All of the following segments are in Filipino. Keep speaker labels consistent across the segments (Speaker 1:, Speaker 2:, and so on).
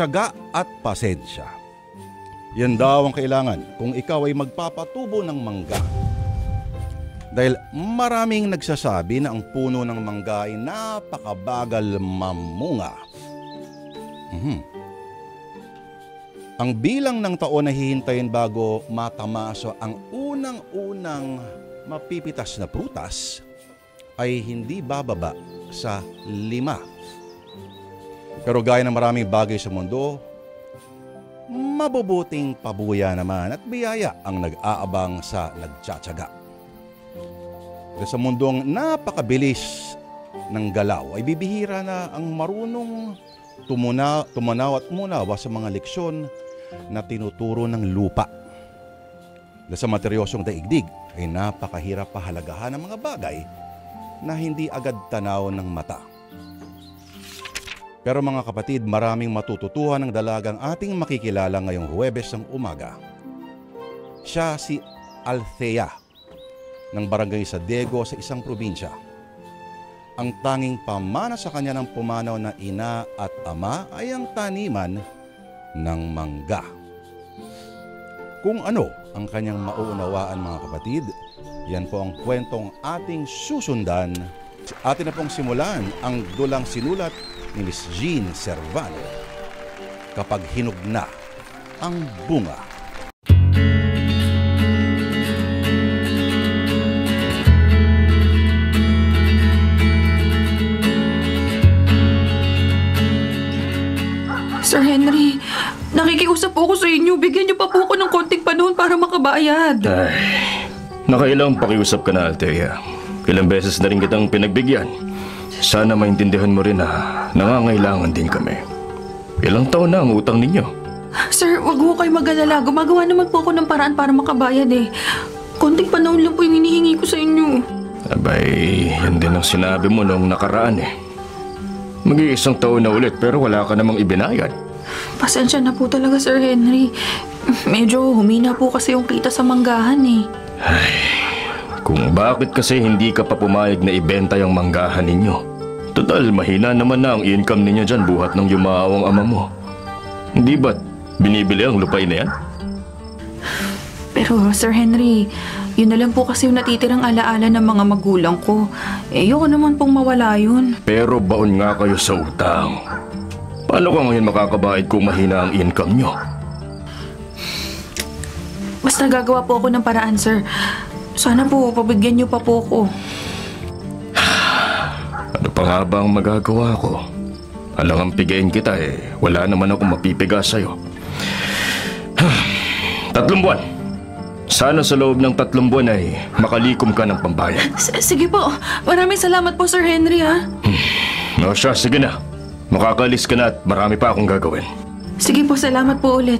Speaker 1: tiyaga at pasensya. Yan daw ang kailangan kung ikaw ay magpapatubo ng mangga. Dahil maraming nagsasabi na ang puno ng mangga ay napakabagal mamunga. Ang bilang ng taon na hihintayin bago matamaso ang unang-unang mapipitas na prutas ay hindi bababa sa 5. Pero gaya ng maraming bagay sa mundo, mabubuting pabuya naman at biyaya ang nag-aabang sa nagtsatsaga. Sa mundong napakabilis ng galaw ay bibihira na ang marunong tumanaw at munawa sa mga leksyon na tinuturo ng lupa. Sa materyosong daigdig ay napakahirap pahalagahan ng mga bagay na hindi agad tanaw ng mata. Pero mga kapatid, maraming matututuhan ng dalagang ating makikilala ngayong Huwebes ng umaga. Siya si Althea ng barangay San Diego sa isang probinsya. Ang tanging pamana sa kanya ng pumanaw na ina at ama ay ang taniman ng mangga. Kung ano ang kanyang mauunawaan mga kapatid, yan po ang kwentong ating susundan. Atin na pong simulan ang dulang sinulat ni Miss Jean Servano, Kapag Hinog na ang Bunga.
Speaker 2: Sir Henry, nakikiusap po ako sa inyo. Bigyan niyo pa po ako ng konting panahon para makabayad.
Speaker 3: Ay, nakailang pakiusap ka na, Althea. Ilang beses na rin kitang pinagbigyan. Sana maintindihan mo rin na nangangailangan din kami. Ilang taon na ang utang ninyo?
Speaker 2: Sir, wag ho kayo mag-alala. Gumagawa naman po ako ng paraan para makabayad eh. Konting panahon lang po yung hinihingi ko sa inyo.
Speaker 3: Abay, yan din ang sinabi mo noong nakaraan eh. Mag-iisang taon na ulit pero wala ka namang ibinayad.
Speaker 2: Pasensya na po talaga, Sir Henry. Medyo humina po kasi yung kita sa manggahan eh.
Speaker 3: Ay, kung bakit kasi hindi ka pa pumayag na ibenta yung manggahan ninyo? Total, mahina naman na ang income ninyo dyan buhat ng yumaawang ama mo. Hindi ba't binibili ang lupain na yan?
Speaker 2: Pero, Sir Henry, yun na lang po kasi yung natitirang alaala ng mga magulang ko. Ayoko naman pong mawala yun.
Speaker 3: Pero baon nga kayo sa utang. Paano ka ngayon makakabayad kung mahina ang income nyo?
Speaker 2: Basta gagawa po ako ng paraan, sir. Sana po, pabigyan niyo pa po ako.
Speaker 3: Ano pa nga ba ang magagawa ko? Alangang pigain kita eh. Wala naman akong mapipiga sa'yo. 3 buwan. Sana sa loob ng 3 buwan ay makalikom ka ng pambayad.
Speaker 2: Sige po. Maraming salamat po, Sir Henry, ha?
Speaker 3: O siya, sige na. Makakalis ka na at marami pa akong gagawin.
Speaker 2: Sige po, salamat po ulit.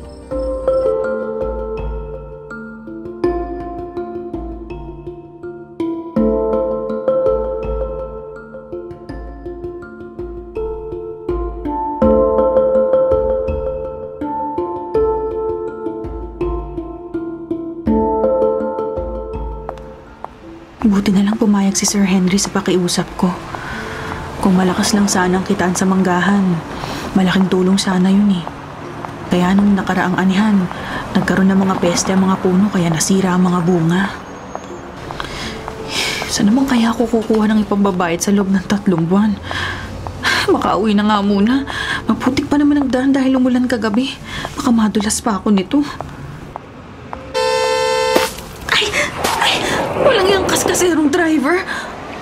Speaker 2: Buti na lang pumayag si Sir Henry sa pakiusap ko. Kung malakas lang sana ang kitaan sa manggahan, malaking tulong sana yun eh. Kaya nung nakaraang anihan, nagkaroon ng mga peste ang mga puno kaya nasira ang mga bunga. Saan naman kaya ako kukuha ng ipambabayad sa loob ng 3 buwan? Makauwi na nga muna. Maputik pa naman ang daan dahil umulan kagabi. Baka madulas pa ako nito. Walang yung kaskaserong driver.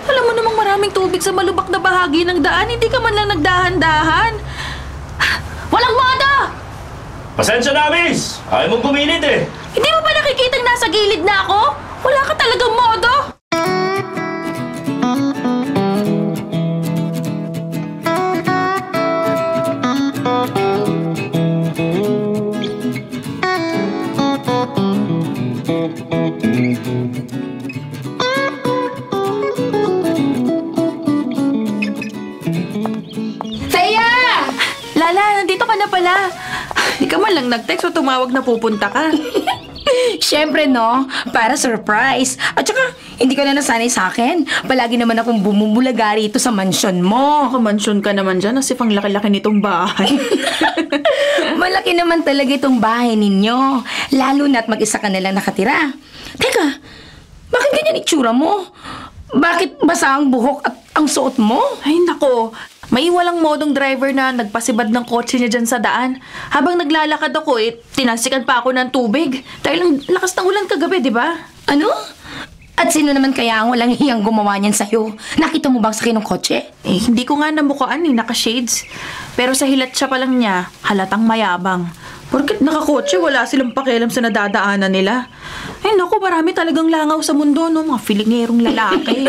Speaker 2: Alam mo namang maraming tubig sa malubak na bahagi ng daan. Hindi ka man lang nagdahan-dahan. Walang modo!
Speaker 3: Pasensya na, miss! Ayaw mong gumilit eh.
Speaker 2: Hindi mo ba nakikitang nasa gilid na ako? Wala ka talagang modo?
Speaker 4: Hindi ka man lang nag-text o tumawag na pupunta ka. Siyempre, no? Para surprise. At saka, hindi ka na nasanay sa akin. Palagi naman akong bumubulaga rito sa mansyon mo.
Speaker 2: Nakamansyon ka naman dyan, as if ang laki-laki nitong bahay.
Speaker 4: Malaki naman talaga itong bahay ninyo. Lalo na't mag-isa ka nalang nakatira. Teka, bakit ganyan itsura mo? Bakit basa ang buhok at ang suot mo?
Speaker 2: Ay, nako. May walang modong driver na nagpasibad ng kotse niya dyan sa daan. Habang naglalakad ako, tinalsikan pa ako ng tubig. Dahil ang lakas ng ulan kagabi, di ba?
Speaker 4: Ano? At sino naman kaya ang walang hiyang gumawa niyan sa'yo? Nakita mo bang sakay ng kotse?
Speaker 2: Hindi ko nga namukaan naka-shades. Pero sa hilat siya pa lang niya, halatang mayabang. Porket nakakotse, wala silang pakialam sa nadadaanan nila. Ay naku, marami talagang langaw sa mundo, no? Mga filingerong lalaki.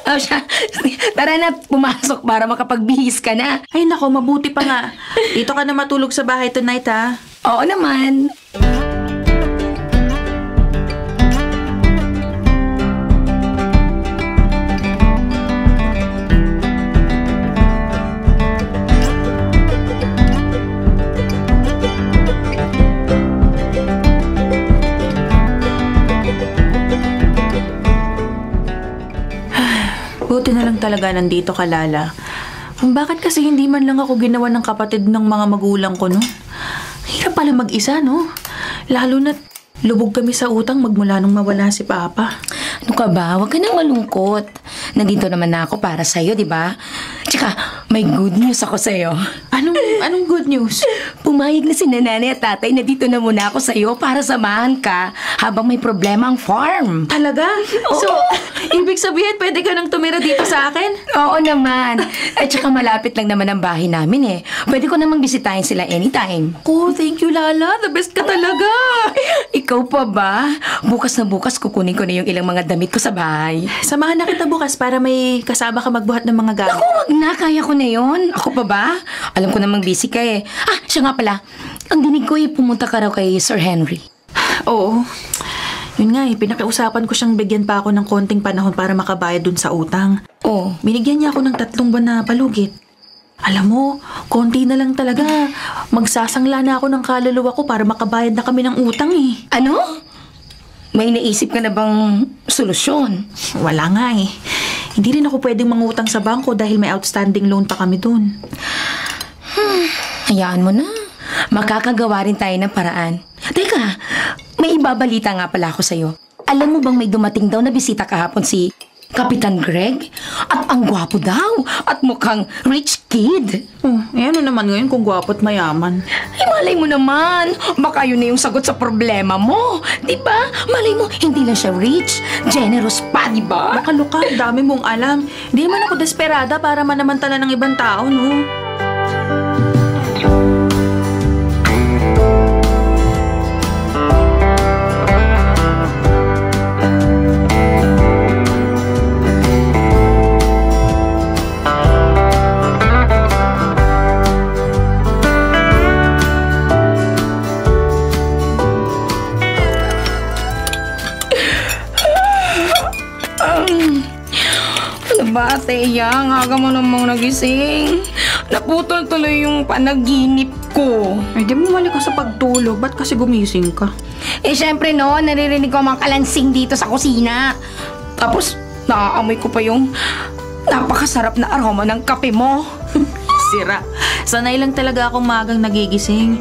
Speaker 4: Oh, siya. Tara na, pumasok para makapagbihis ka na.
Speaker 2: Ay nako, mabuti pa nga. Dito ka na matulog sa bahay tonight, ha?
Speaker 4: Oo naman.
Speaker 2: Buti na lang talaga nandito ka, Lala. Bakit kasi hindi man lang ako ginawa ng kapatid ng mga magulang ko, no? Hirap pala mag-isa, no? Lalo na't lubog kami sa utang magmula nung mawala si Papa.
Speaker 4: Ano ka ba? Huwag ka nang malungkot. Nandito naman na ako para sa'yo, di ba? Tsaka, may good news ako sa'yo.
Speaker 2: Anong good news?
Speaker 4: Pumayag na si nanay at tatay na dito na muna ako sa'yo para samahan ka habang may problema ang farm.
Speaker 2: Talaga?
Speaker 4: Oo.
Speaker 2: So, ibig sabihin, pwede ka nang tumira dito sa akin?
Speaker 4: Oo naman. At saka malapit lang naman ang bahay namin eh. Pwede ko namang bisitahin sila anytime.
Speaker 2: Oh, thank you, Lala. The best ka talaga.
Speaker 4: Ikaw pa ba? Bukas na bukas kukunin ko na yung ilang mga damit ko sa bahay.
Speaker 2: Samahan na kita bukas para may kasama ka magbuhat ng mga gamit.
Speaker 4: Ako, wag na. Kaya ko na yon. Ako pa ba? Alam ko namang busy ka eh. Ah, siya nga pala. Ang dinig ko pumunta ka raw kay Sir Henry.
Speaker 2: Oo. Yun nga pinakiusapan ko siyang bigyan pa ako ng konting panahon para makabayad dun sa utang.
Speaker 4: Oh.
Speaker 2: Binigyan niya ako ng 3 buwan na palugit. Alam mo, konti na lang talaga. Magsasangla na ako ng kaluluwa ko para makabayad na kami ng utang eh.
Speaker 4: Ano? May naisip ka na bang solusyon?
Speaker 2: Wala nga eh. Hindi rin ako pwedeng mangutang sa bangko dahil may outstanding loan pa kami dun.
Speaker 4: Hayaan mo na. Makakagawa rin tayo ng paraan. Teka, may ibabalita nga pala ako sa'yo. Alam mo bang may dumating daw na bisita kahapon si Kapitan Greg? At ang gwapo daw. At mukhang rich kid.
Speaker 2: Ano naman ngayon kung gwapo at mayaman?
Speaker 4: Ay, malay mo naman. Baka yun na yung sagot sa problema mo. Diba? Malay mo, hindi lang siya rich. Generous pa, diba?
Speaker 2: Baka Luka, dami mong alam. Hindi naman ako desperada para manamantala ng ibang tao, no?
Speaker 4: Ba, Teya, ang aga mo namang nagising. Naputol tuloy yung panaginip ko.
Speaker 2: Ay, di mo mali ka sa pagtulog. Ba't kasi gumising ka?
Speaker 4: Eh, syempre no, naririnig ko ang mga kalansing dito sa kusina. Tapos, naaamoy ko pa yung napakasarap na aroma ng kape mo.
Speaker 2: Sira. Sanay lang talaga akong magang nagigising.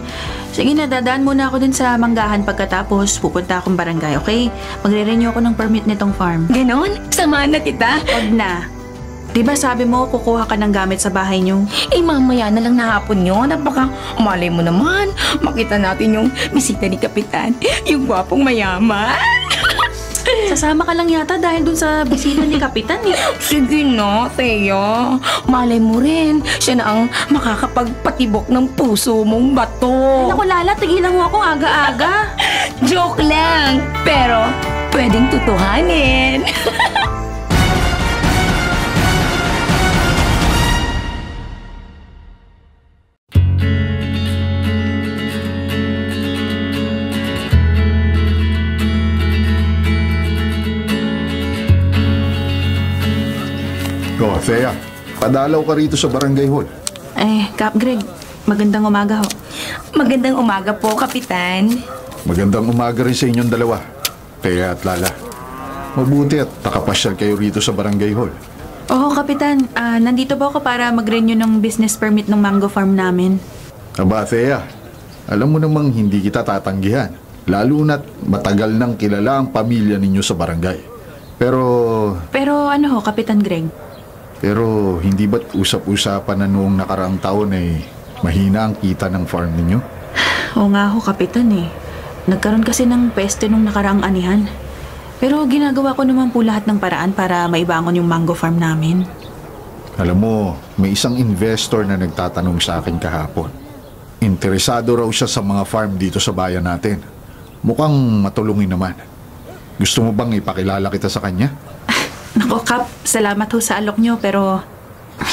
Speaker 2: Sige na, dadaan muna ako dun sa manggahan pagkatapos pupunta akong barangay, okay? Magre-renew ako ng permit nitong farm.
Speaker 4: Ganon? Samahan na kita?
Speaker 2: Wag na. Diba sabi mo, kukuha ka ng gamit sa bahay niyo?
Speaker 4: Eh, mamaya na lang na hapon yun. At baka, malay mo naman, makita natin yung bisita ni Kapitan. Yung gwapong mayaman.
Speaker 2: Sasama ka lang yata dahil dun sa bisita ni Kapitan eh.
Speaker 4: Sige na, Thea. Malay mo rin, siya na ang makakapagpatibok ng puso mong bato.
Speaker 2: Naku, Lala, tigilan mo ako aga-aga.
Speaker 4: Joke lang, pero pwedeng tutuhanin.
Speaker 5: Oh, Thea, padalaw ka rito sa barangay hall.
Speaker 2: Kap Greg, magandang umaga ho.
Speaker 4: Magandang umaga po, Kapitan.
Speaker 5: Magandang umaga rin sa inyong dalawa, Thea at Lala. Mabuti at nakapasyal kayo rito sa barangay hall.
Speaker 2: Oo, Kapitan. Nandito ba ako para mag-renew ng business permit ng mango farm namin?
Speaker 5: Aba, Thea, alam mo namang hindi kita tatanggihan. Lalo na't matagal nang kilala ang pamilya ninyo sa barangay. Pero
Speaker 2: ano ho, Kapitan Greg?
Speaker 5: Pero hindi ba't usap-usapan na noong nakaraang taon ay mahina ang kita ng farm ninyo?
Speaker 2: Oo nga ho, Kapitan eh. Nagkaroon kasi ng peste nung nakaraang anihan. Pero ginagawa ko naman po lahat ng paraan para maibangon yung mango farm namin.
Speaker 5: Alam mo, may isang investor na nagtatanong sa akin kahapon. Interesado raw siya sa mga farm dito sa bayan natin. Mukhang matulungin naman. Gusto mo bang ipakilala kita sa kanya?
Speaker 2: Nako, Kap, salamat ho sa alok nyo pero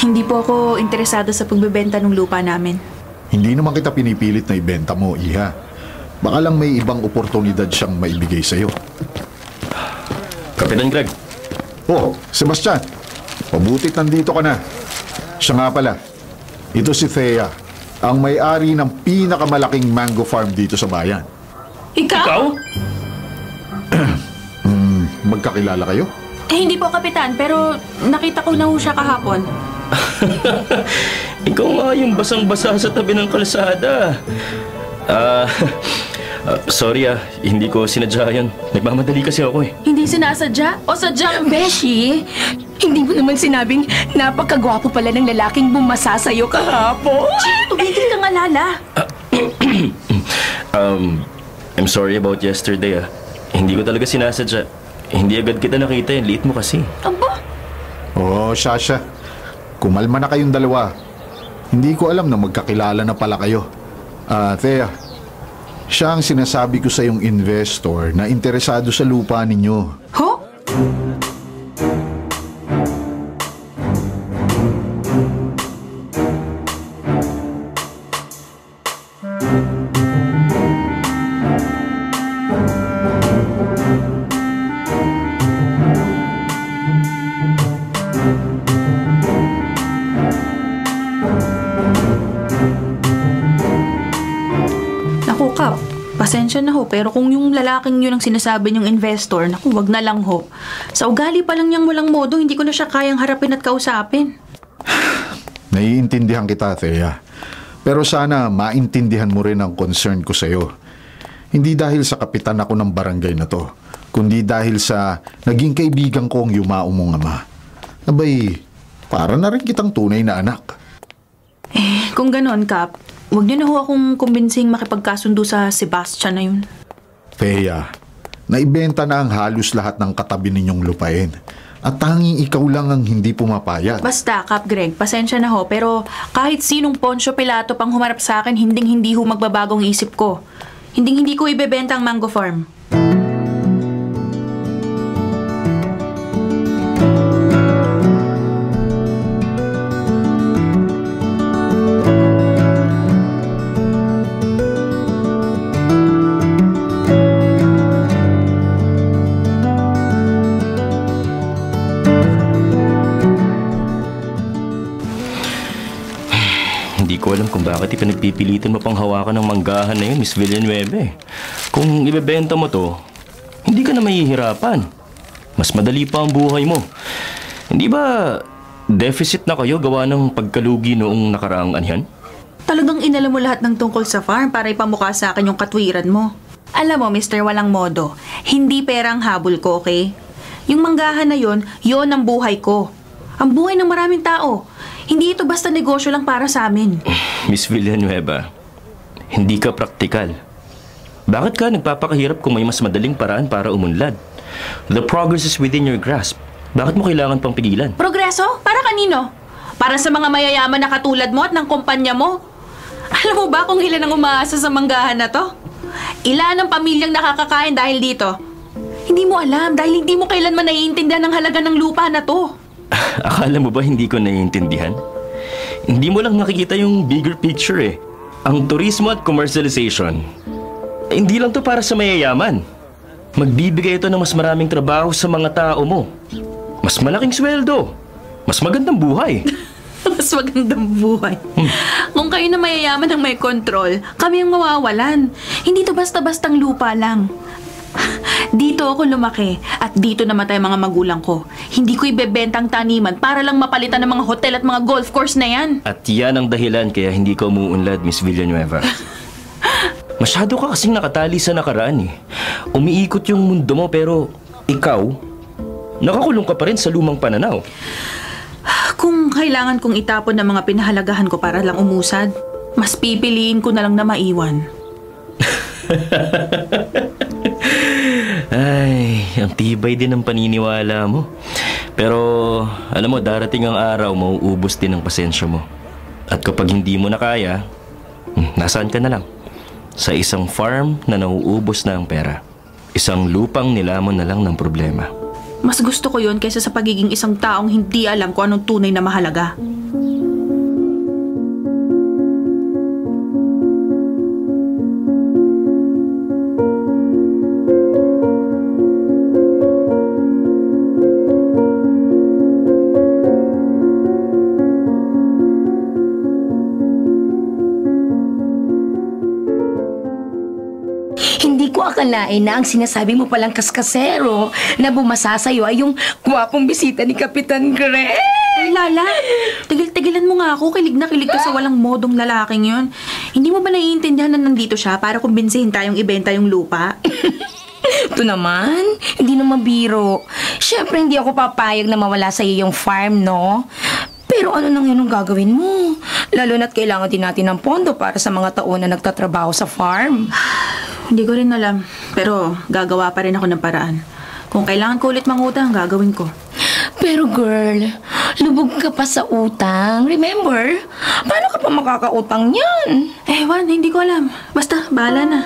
Speaker 2: hindi po ako interesado sa pagbebenta ng lupa namin.
Speaker 5: Hindi naman kita pinipilit na ibenta mo, Iha. Baka lang may ibang oportunidad siyang maibigay sa'yo.
Speaker 3: Kapitan Greg.
Speaker 5: Oh, Sebastian. Mabutit nandito ka na. Siya nga pala. Ito si Thea, ang may-ari ng pinakamalaking mango farm dito sa bayan.
Speaker 4: Ikaw?
Speaker 5: Magkakilala kayo?
Speaker 2: Hindi po, Kapitan, pero nakita ko na ho siya kahapon.
Speaker 3: Ikaw nga yung basang-basa sa tabi ng kalsada. Sorry hindi ko sinadya yan. Nagmamadali kasi ako eh.
Speaker 2: Hindi sinasadya o sadyang...
Speaker 4: Beshi, hindi mo naman sinabing napakagwapo pala ng lalaking bumasa sa'yo kahapon.
Speaker 2: Tumigil ka nga, Lala.
Speaker 3: I'm sorry about yesterday Hindi ko talaga sinasadya. Hindi agad kita nakita yung liit mo kasi.
Speaker 2: Aba?
Speaker 5: Oh, Shasha. Kumalma na kayong dalawa. Hindi ko alam na magkakilala na pala kayo. Thea, siya ang sinasabi ko sa yung investor na interesado sa lupa ninyo.
Speaker 2: Ho? Naku, Kap. Pasensya na ho, pero kung yung lalaking yun ang sinasabi niyong investor, naku, wag na lang ho. Sa ugali pa lang niyang walang modo, hindi ko na siya kayang harapin at kausapin.
Speaker 5: Naiintindihan kita, Thea. Pero sana maintindihan mo rin ang concern ko sa'yo. Hindi dahil sa kapitan ako ng barangay na to, kundi dahil sa naging kaibigan ko ang yumao mong ama. Abay, para na rin kitang tunay na anak.
Speaker 2: Kung ganon, Kap, huwag niyo na ho akong kumbinsing makipagkasundo sa Sebastian na yun.
Speaker 5: Thea, naibenta na ang halos lahat ng katabi ninyong lupain. At tanging ikaw lang ang hindi pumapayag.
Speaker 2: Basta, Kap Greg, pasensya na ho, pero kahit sinong Poncio Pilato pang humarap sa akin, hindi ho magbabagong isip ko. Hindi ko ibebenta ang mango farm.
Speaker 3: Hindi ko alam kung bakit ipinagpipilitan mo pang hawakan ng manggahan na yun, Miss Villanueva. Kung ibebenta mo to, hindi ka na mahihirapan. Mas madali pa ang buhay mo. Hindi ba deficit na kayo gawa ng pagkalugi noong nakaraang anihan?
Speaker 2: Talagang inalam mo lahat ng tungkol sa farm para ipamukha sa akin yung katwiran mo. Alam mo, Mr. Walang Modo, hindi pera ang habol ko, okay? Yung manggahan na yon ang buhay ko. Ang buhay ng maraming tao. Hindi ito basta negosyo lang para sa amin.
Speaker 3: Miss Villanueva, hindi ka praktikal. Bakit ka nagpapakahirap kung may mas madaling paraan para umunlad? The progress is within your grasp. Bakit mo kailangan pang pigilan?
Speaker 2: Progreso? Para kanino? Para sa mga mayayaman na katulad mo at ng kumpanya mo? Alam mo ba kung ilan ang umaasa sa manggahan na to? Ilan ang pamilyang nakakakain dahil dito? Hindi mo alam dahil hindi mo kailanman naiintindihan ang halaga ng lupa na to.
Speaker 3: Akala mo ba hindi ko naiintindihan? Hindi mo lang nakikita yung bigger picture eh. Ang turismo at commercialization, hindi lang to para sa mayayaman. Magbibigay ito ng mas maraming trabaho sa mga tao mo. Mas malaking sweldo. Mas magandang buhay.
Speaker 2: Mas magandang buhay. Kung kayo na mayayaman ng may control, kami ang mawawalan. Hindi to basta-bastang lupa lang. Dito ako lumaki at dito namatay ang mga magulang ko. Hindi ko ibebenta ang taniman para lang mapalitan ng mga hotel at mga golf course na yan.
Speaker 3: At yan ang dahilan kaya hindi ka umuunlad, Miss Villanueva. Masyado ka kasing nakatali sa nakaraan eh. Umiikot yung mundo mo pero ikaw, nakakulong ka pa rin sa lumang pananaw.
Speaker 2: Kung kailangan kong itapon ng mga pinahalagahan ko para lang umusad, mas pipiliin ko na lang na maiwan.
Speaker 3: Ay, ang tibay din ng paniniwala mo. Pero, alam mo, darating ang araw, mauubos din ang pasensya mo. At kapag hindi mo na kaya, nasaan ka na lang? Sa isang farm na nauubos na ang pera. Isang lupang nilamon na lang ng problema.
Speaker 2: Mas gusto ko yon kaysa sa pagiging isang taong hindi alam kung anong tunay na mahalaga.
Speaker 4: Hindi ko akalain na ang sinasabi mo palang kaskasero na bumasa sa'yo ay yung gwapong bisita ni Kapitan Greg.
Speaker 2: Ay, Lala, tigil-tigilan mo nga ako. Kilig na kilig ka sa walang modong lalaking yon. Hindi mo ba naiintindihan na nandito siya para kumbinsihin tayong ibenta yung lupa?
Speaker 4: Ito naman, hindi naman biro. Siyempre, hindi ako papayag na mawala sa'yo yung farm, no? Pero ano nang yun ang gagawin mo? Lalo na't kailangan din natin ng pondo para sa mga taon na nagtatrabaho sa farm.
Speaker 2: Hindi ko rin alam. Pero gagawa pa rin ako ng paraan. Kung kailangan ko ulit mangutang, gagawin ko.
Speaker 4: Pero girl, lubog ka pa sa utang. Remember? Paano ka pa makakautang yan?
Speaker 2: Ewan, hindi ko alam. Basta, bahala na.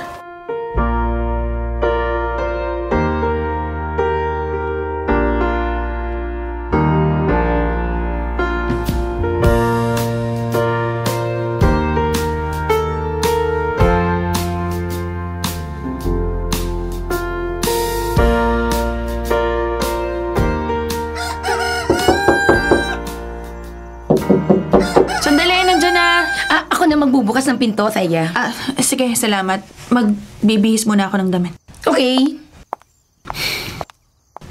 Speaker 4: Ako na magbubukas ng pinto, Thea.
Speaker 2: Sige, salamat. Magbibihis muna ako ng damit.
Speaker 4: Okay.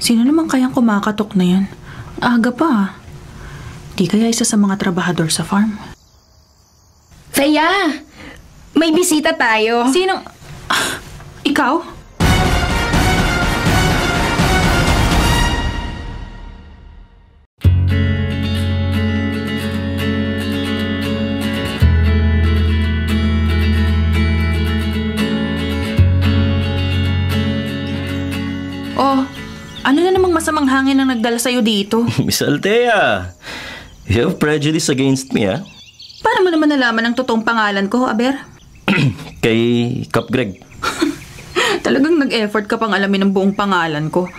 Speaker 2: Sino naman kayang kumakatok na yan? Aga pa. Di kaya isa sa mga trabahador sa farm?
Speaker 4: Thea! May bisita tayo.
Speaker 2: Sinong... ikaw? Oh, ano na namang masamang hangin ang nagdala sa'yo dito?
Speaker 3: Miss Althea, you have prejudice against me, ah?
Speaker 2: Paano mo naman nalaman ang totoong pangalan ko, Aber?
Speaker 3: Kay Kap Greg.
Speaker 2: Talagang nag-effort ka pang alamin ang buong pangalan ko.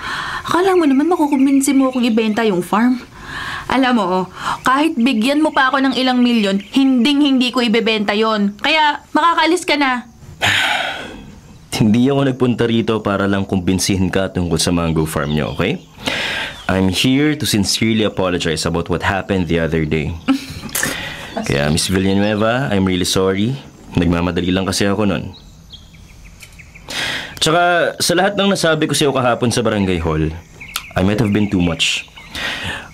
Speaker 2: Akala mo naman makukumbinsi mo akong ibenta yung farm. Alam mo, kahit bigyan mo pa ako ng ilang milyon, hindi ko ibebenta yon. Kaya makakalis ka na.
Speaker 3: Hindi ako nagpunta rito para lang kumbinsihin ka tungkol sa mango farm niyo, okay? I'm here to sincerely apologize about what happened the other day. Kaya, Miss Villanueva, I'm really sorry. Nagmamadali lang kasi ako nun. Tsaka, sa lahat ng nasabi ko sa'yo kahapon sa barangay hall, I might have been too much.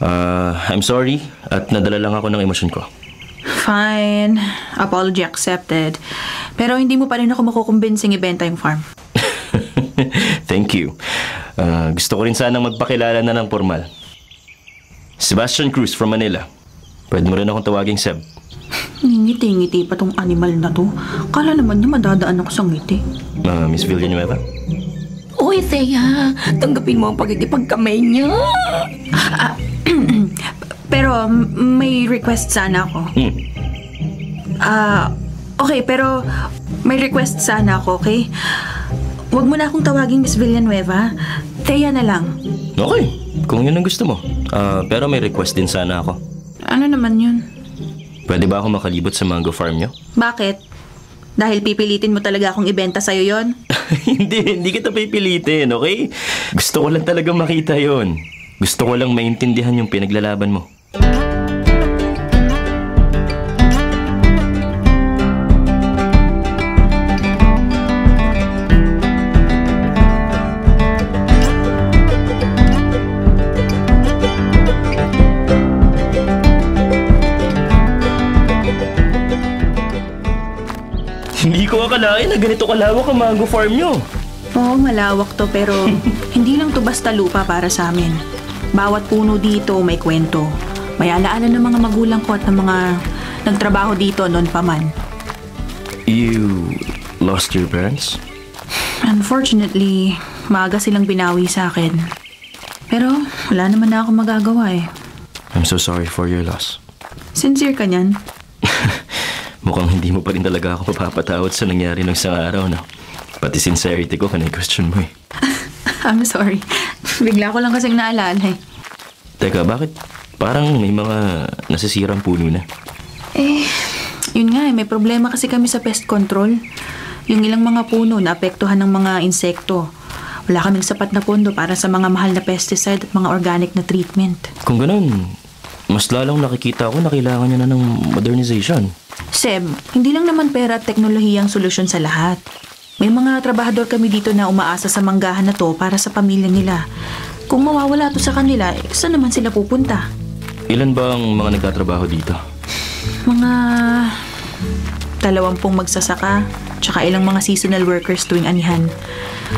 Speaker 3: I'm sorry at nadala lang ako ng emosyon ko.
Speaker 2: Fine. Apology accepted. Pero hindi mo pa rin ako makukumbinsing ibenta yung farm.
Speaker 3: Thank you. Gusto ko rin sanang magpakilala na ng formal. Sebastian Cruz from Manila. Pwede mo rin akong tawaging Seb.
Speaker 2: Ngiti-ngiti pa tong animal na to. Kala naman niya madadaan ako sa ngiti.
Speaker 3: Miss Villanueva?
Speaker 4: Uy, Thea, tanggapin mo ang pagkikipagkamay niya.
Speaker 2: Pero may request sana ako. Okay, pero may request sana ako, okay? Huwag mo na akong tawaging Miss Villanueva. Thea na lang.
Speaker 3: Okay, kung yun ang gusto mo. Pero may request din sana ako.
Speaker 2: Ano naman yun?
Speaker 3: Pwede ba ako makalibot sa mango farm niyo?
Speaker 2: Bakit? Dahil pipilitin mo talaga akong ibenta sa'yo yon?
Speaker 3: Hindi kita pipilitin, okay? Gusto ko lang talaga makita yon. Gusto ko lang maintindihan yung pinaglalaban mo. ko akalain na ganito kalawak ang mango farm nyo.
Speaker 2: Oo, malawak to pero hindi lang to basta lupa para sa amin. Bawat puno dito may kwento. May alaala ng mga magulang ko at ng mga nagtrabaho dito noon pa man.
Speaker 3: You lost your parents?
Speaker 2: Unfortunately, maaga silang binawi sa akin. Pero wala naman na ako magagawa eh.
Speaker 3: I'm so sorry for your loss.
Speaker 2: Sincere ka niyan?
Speaker 3: Mukhang hindi mo pa rin talaga ako mapapatawad sa nangyari ng isang araw, no? Pati sincerity ko, question mo eh.
Speaker 2: I'm sorry. Bigla ko lang kasing naalala eh.
Speaker 3: Teka, bakit parang may mga nasisirang puno na?
Speaker 2: Yun nga eh, may problema kasi kami sa pest control. Yung ilang mga puno na apektuhan ng mga insekto. Wala kaming sapat na pondo para sa mga mahal na pesticide at mga organic na treatment.
Speaker 3: Kung ganun, mas lalong nakikita ko na kailangan niya na ng modernization.
Speaker 2: Seb, hindi lang naman pera at teknolohiya ang solusyon sa lahat. May mga trabahador kami dito na umaasa sa manggahan na to para sa pamilya nila. Kung mawawala to sa kanila, saan naman sila pupunta?
Speaker 3: Ilan ba ang mga nagtatrabaho dito?
Speaker 2: Mga 20 magsasaka, tsaka ilang mga seasonal workers tuwing anihan.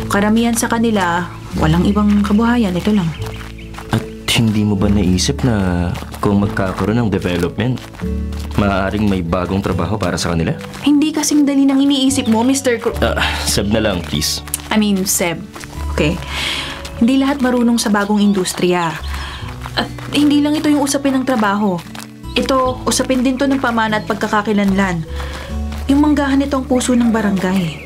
Speaker 2: Karamihan sa kanila, walang ibang kabuhayan, ito lang.
Speaker 3: At hindi mo ba naisip na kung magkakaroon ng development, maaaring may bagong trabaho para sa kanila?
Speaker 2: Hindi kasing dali nang iniisip mo, Mr.
Speaker 3: Seb na lang, please.
Speaker 2: Seb. Okay. Hindi lahat marunong sa bagong industriya. At hindi lang ito yung usapin ng trabaho. Ito, usapin din to ng pamana at pagkakakilanlan. Yung manggahan nito ang puso ng barangay.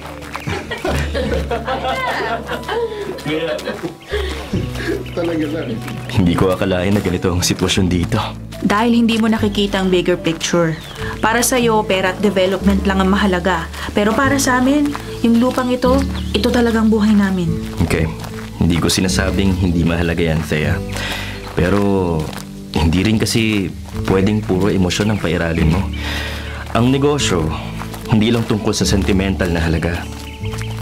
Speaker 3: Hindi ko akalain na ganito ang sitwasyon dito.
Speaker 2: Dahil hindi mo nakikita ang bigger picture. Para sa'yo, pera at development lang ang mahalaga. Pero para sa amin, yung lupang ito talagang buhay namin.
Speaker 3: Okay. Hindi ko sinasabing hindi mahalaga yan, Thea. Pero hindi rin kasi pwedeng puro emosyon ang pairalin mo. Ang negosyo, hindi lang tungkol sa sentimental na halaga.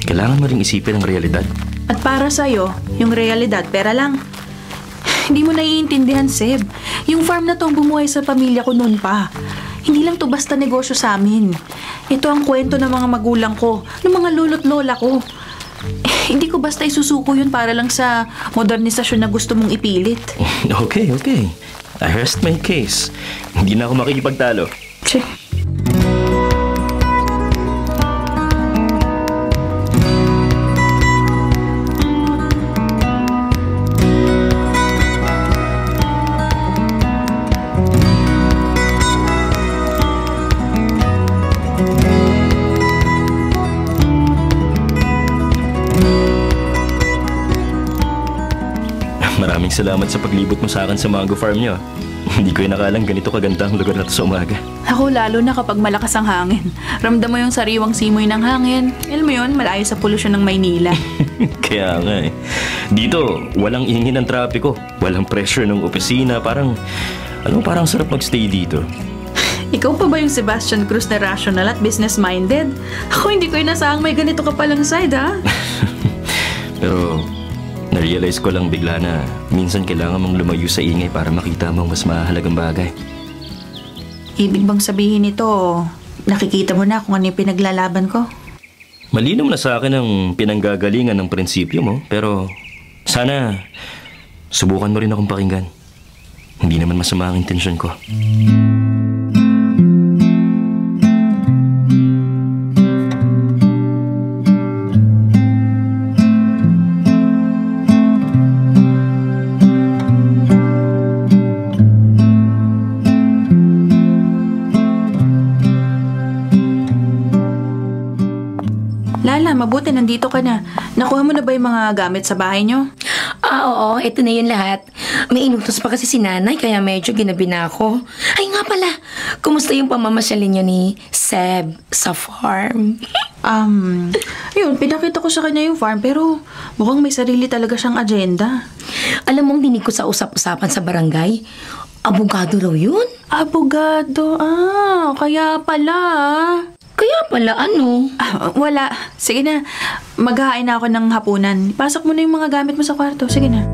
Speaker 3: Kailangan mo ring isipin ang realidad.
Speaker 2: At para sa'yo, yung realidad, pera lang. Hindi mo naiintindihan, Seb. Yung farm na to ang bumuhay sa pamilya ko noon pa. Hindi lang to basta negosyo sa amin. Ito ang kwento ng mga magulang ko, ng mga lolo't lola ko. Hindi ko basta isusuko yun para lang sa modernisasyon na gusto mong ipilit.
Speaker 3: Okay. I rest my case. Hindi na ako makikipagtalo.
Speaker 2: Che.
Speaker 3: Maraming salamat sa paglibot mo sa akin sa mango farm niyo. Hindi ko inakalang ganito kaganda ang lugar na to sa umaga.
Speaker 2: Ako lalo na kapag malakas ang hangin. Ramdam mo yung sariwang simoy ng hangin. Alam mo yun, malayo sa polusyon ng Maynila.
Speaker 3: Kaya nga eh. Dito, walang ingin ng trapiko. Walang pressure ng opisina. Parang sarap magstay dito.
Speaker 2: Ikaw pa ba yung Sebastian Cruz na rational at business-minded? Ako hindi ko inasahang may ganito ka palang side, ha?
Speaker 3: Pero na-realize ko lang bigla na minsan kailangan mong lumayo sa ingay para makita mo ang mas mahalagang bagay.
Speaker 2: Ibig bang sabihin nito, nakikita mo na kung ano yung pinaglalaban ko?
Speaker 3: Malinaw na sa akin ang pinanggagalingan ng prinsipyo mo, pero sana subukan mo rin akong pakinggan. Hindi naman masama ang intensyon ko.
Speaker 2: Lala, mabuti nandito ka na. Nakuha mo na ba yung mga gamit sa bahay nyo?
Speaker 4: Oo, ito na yun lahat. May inutos pa kasi si nanay, kaya medyo ginabi na ako. Ay nga pala, kumusta yung pamamasyalin niyo ni Seb sa farm?
Speaker 2: Yun, pinakita ko sa kanya yung farm, pero mukhang may sarili talaga siyang agenda.
Speaker 4: Alam mong dinig ko sa usap-usapan sa barangay, abogado raw yun?
Speaker 2: Abogado, kaya pala.
Speaker 4: Kaya pala ano?
Speaker 2: Wala. Sige na, maghahain na ako ng hapunan. Pasok mo na yung mga gamit mo sa kwarto. Sige na.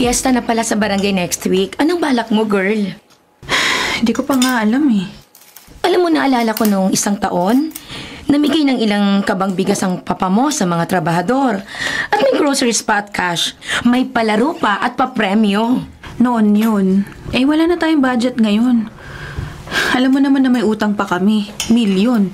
Speaker 4: Fiesta na pala sa barangay next week. Anong balak mo, girl?
Speaker 2: Hindi ko pa nga alam eh.
Speaker 4: Alam mo, naalala ko nung isang taon, namigay ng ilang kabang bigas ang papa mo sa mga trabahador. At may groceries pa at cash. May palaro pa at papremyo.
Speaker 2: Noon yun. Eh, wala na tayong budget ngayon. Alam mo naman na may utang pa kami. Milyon.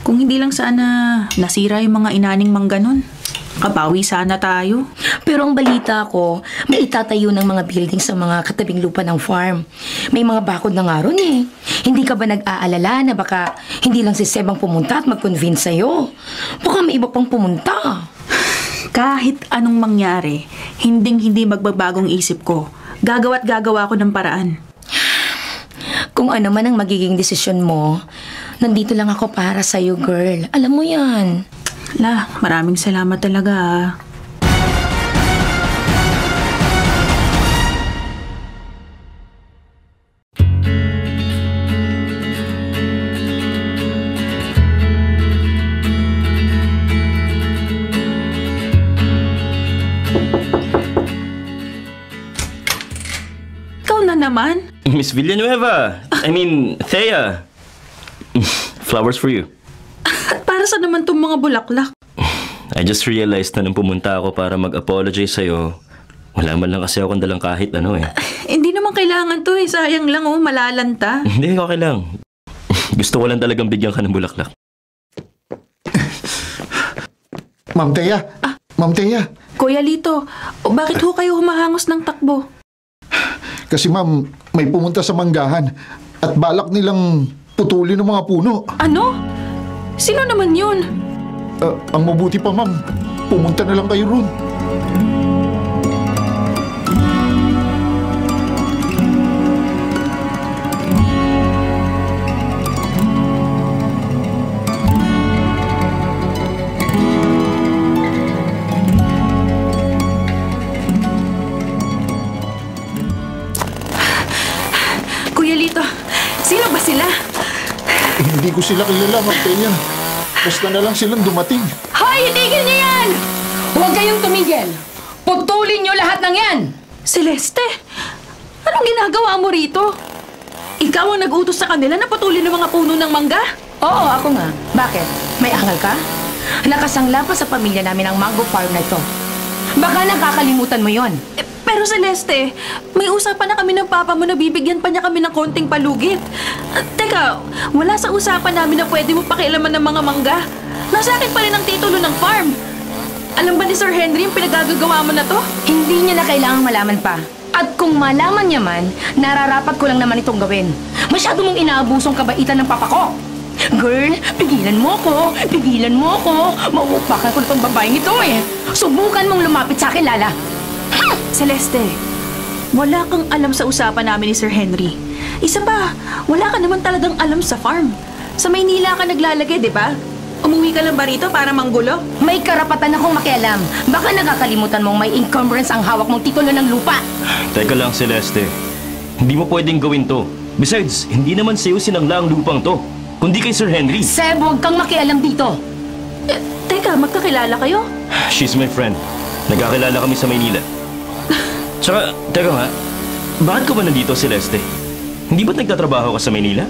Speaker 2: Kung hindi lang sana nasira yung mga inaning mangganon. Kabawi sana tayo.
Speaker 4: Pero ang balita ko, may itatayo ng mga building sa mga katabing lupa ng farm. May mga bakod na nga ron eh. Hindi ka ba nag-aalala na baka hindi lang si Seb ang pumunta at mag-convince sa'yo? Baka may iba pang pumunta.
Speaker 2: Kahit anong mangyari, hindi magbabagong isip ko. Gagawa't gagawa ko ng paraan.
Speaker 4: Kung ano man ang magiging desisyon mo, nandito lang ako para sa'yo, girl. Alam mo yan.
Speaker 2: Maraming salamat talaga ah. Ikaw na naman?
Speaker 3: Miss Villanueva! Thea! Flowers for you.
Speaker 2: At para sa naman tong mga bulaklak?
Speaker 3: I just realized na nung pumunta ako para mag-apologize sa'yo, wala man lang kasi akong dalang kahit ano eh.
Speaker 2: Hindi naman kailangan to eh. Sayang lang oh, malalanta.
Speaker 3: Hindi, okay lang. Gusto ko lang talagang bigyan ka ng bulaklak.
Speaker 5: Ma'am Thea! Ma'am Thea!
Speaker 2: Kuya Lito, bakit ho kayo humahangos ng takbo?
Speaker 5: Kasi ma'am, may pumunta sa manggahan at balak nilang putulin ng mga puno.
Speaker 2: Ano? Sino naman yun?
Speaker 5: Ang mabuti pa ma'am, pumunta na lang kayo ron.
Speaker 2: Kuya Lito, sino ba sila?
Speaker 5: Hindi ko sila kilala, Ma'am Thea. Basta na lang silang dumating.
Speaker 4: Hoy, itigil niyo yan! Huwag kayong tumigil! Putulin niyo lahat ng yan!
Speaker 2: Celeste, anong ginagawa mo rito? Ikaw ang nag-utos sa kanila na patulin ng mga puno ng mangga?
Speaker 4: Oo, ako nga. Bakit? May angal ka? Nakasangla pa sa pamilya namin ang mango farm na ito. Baka nakakalimutan mo yon.
Speaker 2: Pero Celeste, may usapan na kami ng papa mo na bibigyan pa niya kami ng konting palugit. Teka, wala sa usapan namin na pwede mo pakialaman ng mga mangga. Nasa akin pa rin ang titulo ng farm. Alam ba ni Sir Henry yung pinagagagawa mo na to?
Speaker 4: Hindi niya na kailangang malaman pa. At kung malaman niya man, nararapat ko lang naman itong gawin. Masyado mong inaabusong kabaitan ng papa ko. Girl, pigilan mo ko. Pigilan mo ko. Mauupakan ko na itong babaeng ito eh. Subukan mong lumapit sa akin, Lala.
Speaker 2: Celeste, wala kang alam sa usapan namin ni Sir Henry. Isa pa, wala ka naman talagang alam sa farm. Sa Maynila ka naglalagay, di ba? Umuwi ka lang ba rito para manggulo?
Speaker 4: May karapatan akong makialam. Baka nakakalimutan mong may encumbrance ang hawak mong titulo ng lupa.
Speaker 3: Teka lang, Celeste. Hindi mo pwedeng gawin to. Besides, hindi naman sa'yo sinangla ang lupang to, kundi kay Sir Henry.
Speaker 4: Seb, huwag kang makialam dito.
Speaker 2: Teka, magkakilala kayo?
Speaker 3: She's my friend. Nagkakilala kami sa Maynila. Tsaka, teka nga, bakit ka ba nandito, Celeste? Hindi ba't nagtatrabaho ka sa Maynila?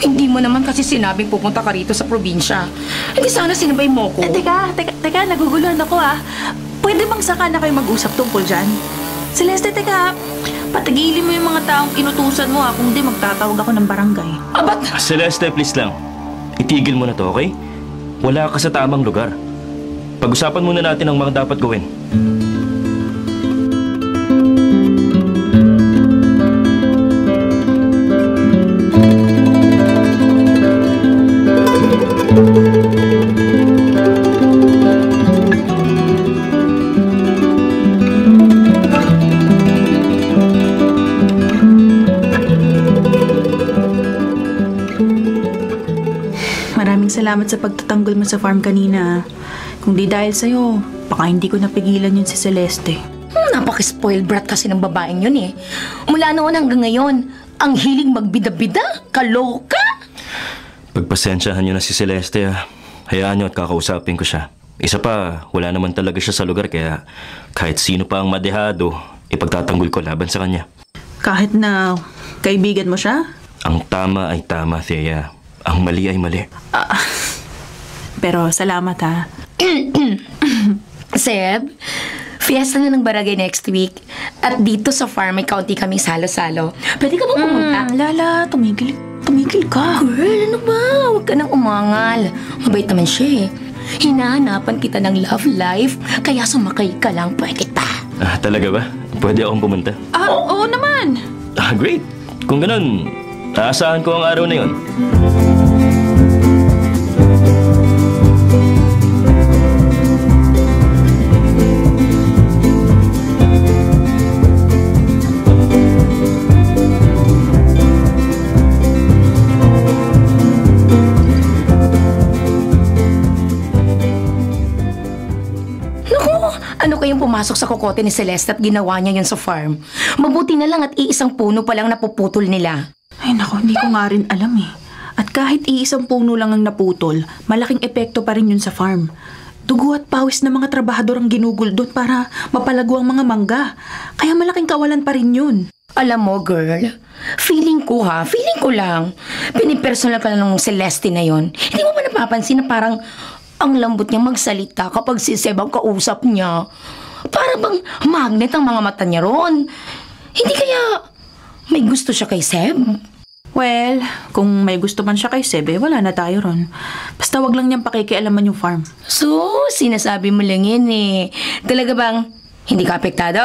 Speaker 4: Hindi mo naman kasi sinabing pupunta ka rito sa probinsya. Hindi sana sinabay mo ko.
Speaker 2: Teka, naguguluhan ako ah. Pwede bang saka na kayo mag-usap tungkol dyan? Celeste, teka, patigilin mo yung mga taong inutusan mo ah, kung di magtatawag ako ng barangay.
Speaker 4: Abat!
Speaker 3: Celeste, please lang. Itigil mo na to, okay? Wala ka sa tamang lugar. Pag-usapan muna natin ang mga dapat gawin.
Speaker 2: Maraming salamat sa pagtatanggol mo sa farm kanina. Kung di dahil sa'yo, baka hindi ko napigilan yun si Celeste.
Speaker 4: Napaka-spoiled brat kasi ng babaeng yun eh. Mula noon hanggang ngayon, ang hilig magbida-bida, kaloka.
Speaker 3: Pagpasensyahan niyo na si Celeste, ah. Hayaan niyo at kakausapin ko siya. Isa pa, wala naman talaga siya sa lugar kaya kahit sino pa ang madehado, ipagtatanggol ko laban sa kanya.
Speaker 2: Kahit na kaibigan mo siya?
Speaker 3: Ang tama ay tama, Thea. Ang mali ay mali.
Speaker 2: Pero salamat ha.
Speaker 4: Seb, fiesta na ng barangay next week. At dito sa farm may kaunti kaming salo-salo. Pwede ka bang pumunta?
Speaker 2: Lala, tumigil ka.
Speaker 4: Girl, ano ba? Huwag ka nang umangal. Mabait naman siya eh. Hinahanapan kita ng love life, kaya sumakay ka lang, pwede pa.
Speaker 3: Talaga ba? Pwede akong pumunta?
Speaker 2: Oo naman.
Speaker 3: Great! Kung ganun, aasahan ko ang araw na yun.
Speaker 4: Ano kayong pumasok sa kokote ni Celeste at ginawa niya yun sa farm? Mabuti na lang at iisang puno pa lang napuputol nila.
Speaker 2: Ay nako, hindi ko nga rin alam eh. At kahit iisang puno lang ang naputol, malaking epekto pa rin yun sa farm. Dugo at pawis ng mga trabahador ang ginugol doon para mapalago ang mga mangga. Kaya malaking kawalan pa rin yun.
Speaker 4: Alam mo, girl, feeling ko lang, pinipersonal ka lang ng Celeste na yon. Hindi mo ba napapansin na parang ang lambot niya magsalita kapag si Seb ang kausap niya? Para bang magnet ang mga mata niya ron. Hindi kaya may gusto siya kay Seb?
Speaker 2: Well, kung may gusto man siya kay Seb, wala na tayo ron. Basta wag lang niyang pakikialaman yung farm.
Speaker 4: So, sinasabi mo lang yun eh. Talaga bang hindi ka apektado?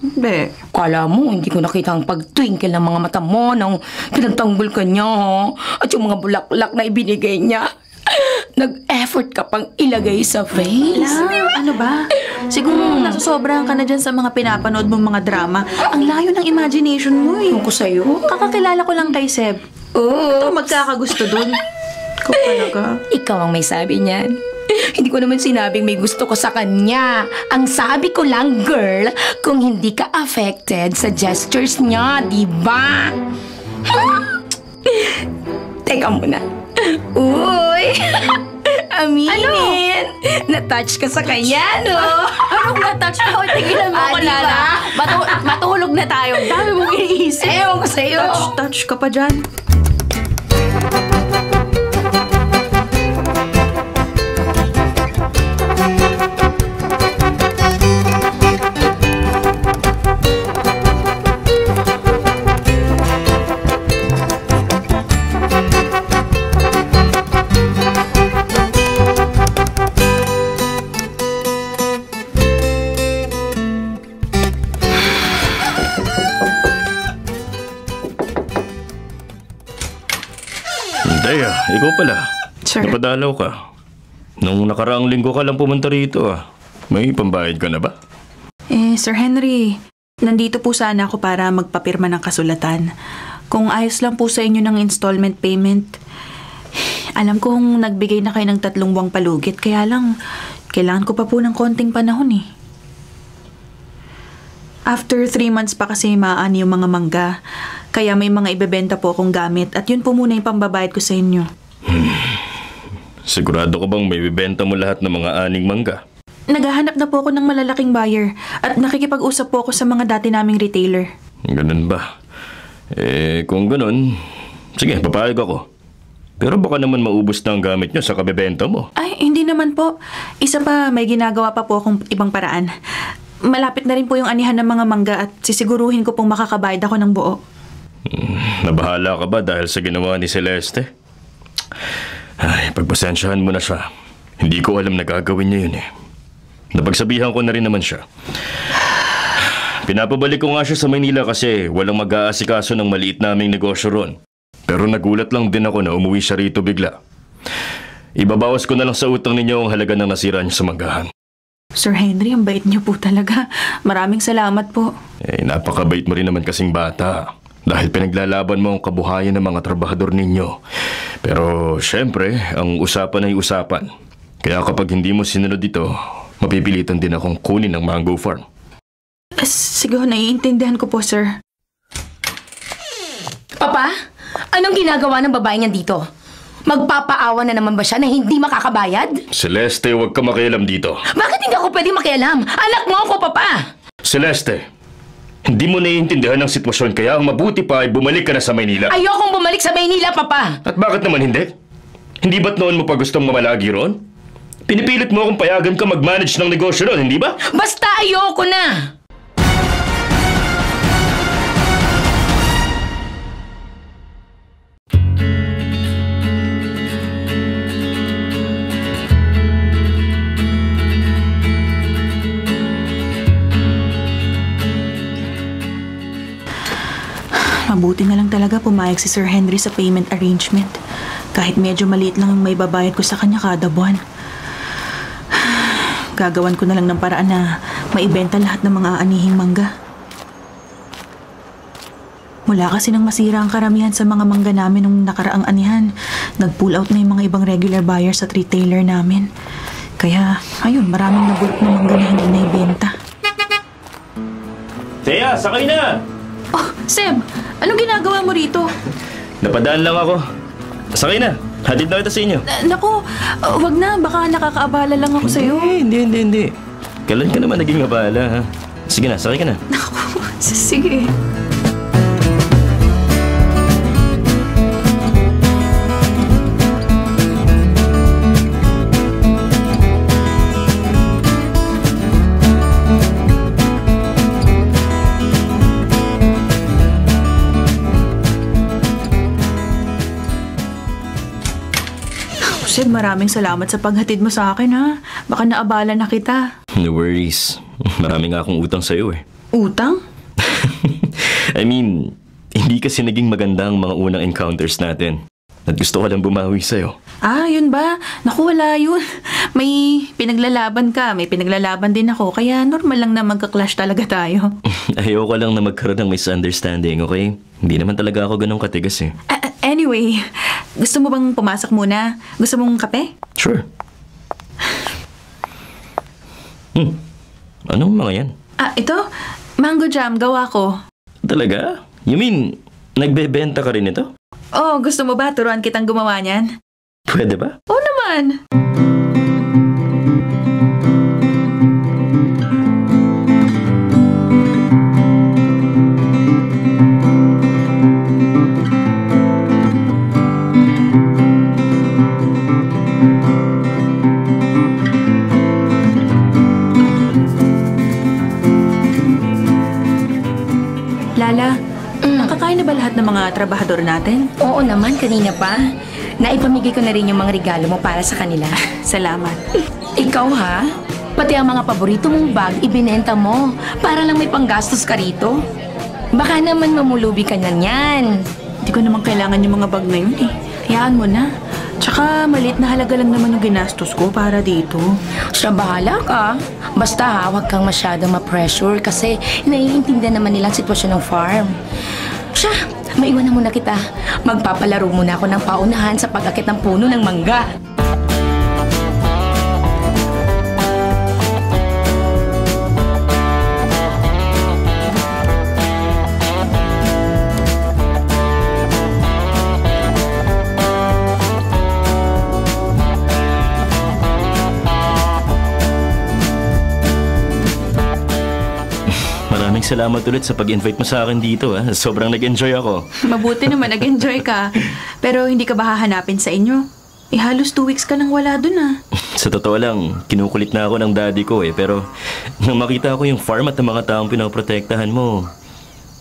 Speaker 2: Hindi.
Speaker 4: Kala mo, hindi ko nakita ang pagtwinkle ng mga mata mo nang pinagtanggol ka niya, ha? At yung mga bulaklak na ibinigay niya. Nag-effort ka pang ilagay sa face.
Speaker 2: Ano ba? Siguro nasusobrahan ka na dyan sa mga pinapanood mong mga drama. Ang layo ng imagination mo eh.
Speaker 4: Ano ko sa'yo?
Speaker 2: Kakakilala ko lang kay Seb.
Speaker 4: Oo.
Speaker 2: Ito magkakagusto dun. Ikaw talaga.
Speaker 4: Ikaw ang may sabi niyan. Hindi ko naman sinabing may gusto ko sa kanya. Ang sabi ko lang, girl, kung hindi ka affected sa gestures niya, diba? Teka muna. Uy! Aminin! Na-touch ka sa kanya, no?
Speaker 2: Anong na-touch ka? Tigilan mo ko, Lala. Matulog na tayo. Dami mong iniisip.
Speaker 4: Ewan ko sa'yo.
Speaker 2: Touch ka pa dyan.
Speaker 3: Thea, ikaw pala.
Speaker 2: Sir.
Speaker 3: Napadalaw ka. Nung nakaraang linggo ka lang pumunta rito May pambayad ka na ba?
Speaker 2: Sir Henry, nandito po sana ako para magpapirma ng kasulatan. Kung ayos lang po sa inyo ng installment payment. Alam kong nagbigay na kayo ng 3 buwang palugit, kaya lang, kailangan ko pa po ng konting panahon eh. After 3 months pa kasi maani yung mga mangga, kaya may mga ibebenta po akong gamit at yun po muna yung pambabayad ko sa inyo.
Speaker 3: Sigurado ka bang may bibenta mo lahat ng mga aning mangga?
Speaker 2: Naghahanap na po ako ng malalaking buyer at nakikipag-usap po ako sa mga dati naming retailer.
Speaker 3: Ganun ba? Kung ganun, sige, papayag ako. Pero baka naman maubos na ang gamit nyo sa kabebenta mo.
Speaker 2: Ay, hindi naman po. Isa pa, may ginagawa pa po akong ibang paraan. Malapit na rin po yung anihan ng mga mangga at sisiguruhin ko pong makakabayad ako ng buo.
Speaker 3: Nabahala ka ba dahil sa ginawa ni Celeste? Ay, pagpasensyahan mo na siya. Hindi ko alam na gagawin niya yun Napagsabihan ko na rin naman siya. Pinapabalik ko nga siya sa Maynila kasi walang mag-aasikaso ng maliit naming negosyo ron. Pero nagulat lang din ako na umuwi siya rito bigla. Ibabawas ko na lang sa utang ninyo ang halaga ng nasira niyo sa manggahan.
Speaker 2: Sir Henry, ang bait niyo po talaga. Maraming salamat po.
Speaker 3: Napakabait mo rin naman kasing bata. Dahil pinaglalaban mo ang kabuhayan ng mga trabahador ninyo. Pero syempre, ang usapan ay usapan. Kaya kapag hindi mo sinunod ito, mapipilitan din akong kunin ang mango farm.
Speaker 2: Siguro, naiintindihan ko po, sir.
Speaker 4: Papa, anong ginagawa ng babae niyan dito? Magpapaawa na naman ba siya na hindi makakabayad?
Speaker 3: Celeste, huwag ka makialam dito.
Speaker 4: Bakit hindi ako pwede makialam? Anak mo ako, Papa!
Speaker 3: Celeste, Hindi mo naiintindihan ang sitwasyon kaya ang mabuti pa ay bumalik ka na sa Maynila.
Speaker 4: Ayokong bumalik sa Maynila, Papa!
Speaker 3: At bakit naman hindi? Hindi ba't noon mo pa gustong mamalagi roon? Pinipilit mo akong payagan ka mag-manage ng negosyo roon, hindi ba?
Speaker 4: Basta ayoko na!
Speaker 2: Mabuti na lang talaga pumayag si Sir Henry sa payment arrangement. Kahit medyo maliit lang ang may babayad ko sa kanya kada buwan. Gagawan ko na lang ng paraan na maibenta lahat ng mga anihing mangga. Mula kasi nang masira ang karamihan sa mga mangga namin nung nakaraang anihan, nag-pull out na yung mga ibang regular buyers at retailer namin. Kaya, ayun, maraming nabulok na mangga na hindi naibenta.
Speaker 3: Thea, sakay na!
Speaker 2: Oh, Seb! Anong ginagawa mo rito?
Speaker 3: Napadaan lang ako. Sakay na. Hatid na kita sa inyo.
Speaker 2: Naku, wag na. Baka nakakaabala lang ako sa'yo.
Speaker 3: Hindi. Kailan ka naman naging abala, ha? Sige na, sakay ka na.
Speaker 2: Naku, sige. Seb, maraming salamat sa paghatid mo sa akin, ha? Baka naabala na kita.
Speaker 3: No worries. Marami nga akong utang sa'yo, eh.
Speaker 2: Utang?
Speaker 3: I mean, hindi kasi naging maganda ang mga unang encounters natin. At gusto ko lang bumawi sa'yo.
Speaker 2: Ah, yun ba? Naku, wala yun. May pinaglalaban ka, may pinaglalaban din ako. Kaya normal lang na magka-clash talaga tayo.
Speaker 3: Ayoko lang na magkaroon ng misunderstanding, okay? Hindi naman talaga ako ganun katigas, eh.
Speaker 2: Anyway, gusto mo bang pumasok muna? Gusto mong kape?
Speaker 3: Sure. Anong mga yan?
Speaker 2: Ito? Mango jam, gawa ko.
Speaker 3: Talaga? You mean, nagbebenta ka rin ito?
Speaker 2: Oh, gusto mo ba turuan kitang gumawa niyan?
Speaker 3: Pwede ba?
Speaker 2: Oo naman. Lala, nakakain na ba lahat ng mga trabahador natin?
Speaker 4: Oo naman, kanina pa. Naipamigay ko na rin yung mga regalo mo para sa kanila.
Speaker 2: Salamat.
Speaker 4: Ikaw ha? Pati ang mga paborito mong bag, ibinenta mo. Para lang may panggastos ka rito. Baka naman mamulubi ka na niyan.
Speaker 2: Hindi ko naman kailangan yung mga bag na yun eh. Hayaan mo na. Tsaka maliit na halaga lang naman yung ginastos ko para dito.
Speaker 4: Siya bahala ka. Basta ha, huwag kang masyadong ma-pressure kasi naiintindihan naman nila ang sitwasyon ng farm. Siya, maiwan na muna kita. Magpapalaro muna ako ng paunahan sa pag-akit ng puno ng mangga.
Speaker 3: Maraming salamat ulit sa pag-invite mo sa akin dito. Sobrang nag-enjoy ako.
Speaker 2: Mabuti naman, nag-enjoy ka. Pero hindi ka ba hahanapin sa inyo? Halos 2 weeks ka nang wala dun
Speaker 3: Sa totoo lang, kinukulit na ako ng daddy ko Pero nang makita ko yung farm at ang mga taong pinaprotektahan mo,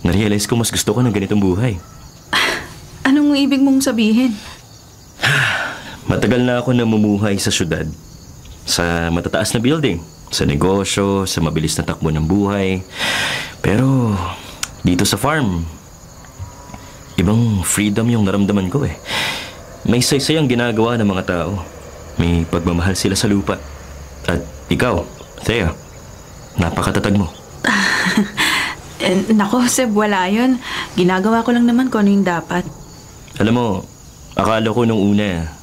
Speaker 3: narealize ko mas gusto ko ng ganitong buhay.
Speaker 2: Anong ibig mong sabihin?
Speaker 3: Matagal na ako namumuhay sa syudad. Sa matataas na building. Sa negosyo, sa mabilis na takbo ng buhay. Pero dito sa farm, ibang freedom yung naramdaman ko May saysay ang ginagawa ng mga tao. May pagmamahal sila sa lupa. At ikaw, Thea, napakatatag mo.
Speaker 2: Nako, Seb, wala yun. Ginagawa ko lang naman kung ano yung dapat.
Speaker 3: Alam mo, akala ko nung una,